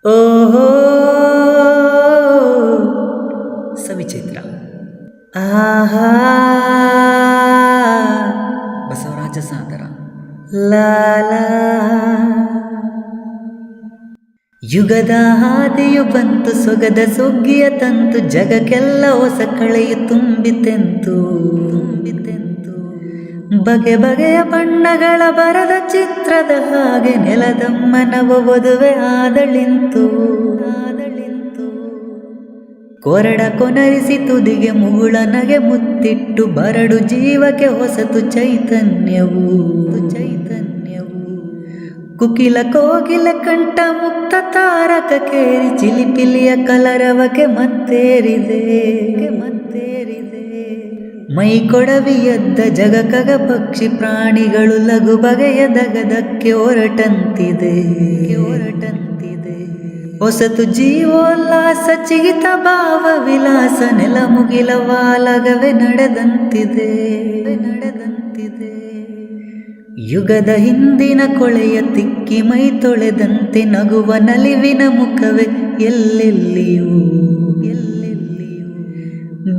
ಓಹೋ ಸವಿಚೈತ್ರ. ಆಹಾ ಬಸವರಾಜ ಸಾದರ. ಲಾಲಾ ಯುಗದ ಹಾದಿಯು ಬಂತು, ಸೊಗದ ಸುಗ್ಗಿಯ ತಂತು, ಜಗಕ್ಕೆಲ್ಲ ಹೊಸ ಕಳೆಯು ತುಂಬಿತೆಂತು. ಬಗೆ ಬಗೆಯ ಬಣ್ಣಗಳ ಬರದ ಚಿತ್ರದ ಹಾಗೆ ನೆಲದಮ್ಮನವ ವಧುವೆ ಆದಳಿಂತು. ಕೊರಡ ಕೊನರಿಸಿ ತುದಿಗೆ ಮುಗುಳ ನಗೆ ಮುತ್ತಿಟ್ಟು, ಬರಡು ಜೀವಕ್ಕೆ ಹೊಸತು ಚೈತನ್ಯವು. ಕುಕಿಲ ಕೋಗಿಲ ಕಂಠ ಮುಕ್ತ ತಾರಕ ಕೇರಿ, ಚಿಲಿಪಿಲಿಯ ಕಲರವಕ್ಕೆ ಮತ್ತೇರಿದೆ. ಮೈ ಕೊಡವಿಯದ್ದ ಜಗಕಗ ಪಕ್ಷಿ ಪ್ರಾಣಿಗಳು ಲಘು ಬಗೆಯ ದಗದಕ್ಕೆ ಹೊರಟಂತಿದೆ. ಹೊಸತು ಜೀವೋಲ್ಲಾಸ ಚಿಗಿತ ಭಾವ ವಿಲಾಸ, ನೆಲ ಮುಗಿಲ ವಾಲಗವೇ ನಡೆದಂತಿದೆ. ಯುಗದ ಹಿಂದಿನ ಕೊಳೆಯ ತಿಕ್ಕಿ ಮೈ ತೊಳೆದಂತೆ, ನಗುವ ನಲಿವಿನ ಮುಖವೇ ಎಲ್ಲೆಲ್ಲಿಯೂ.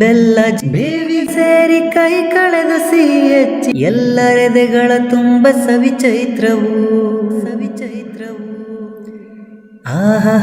ಬೆಲ್ಲ ಬೇವಿ ಸೇರಿ ಕೈ ಕಳೆದು ಸಿಹಿ ಹೆಚ್ಚಿ, ಎಲ್ಲರೆದೆಗಳ ತುಂಬ ಸವಿಚೈತ್ರವು. ಆಹಾ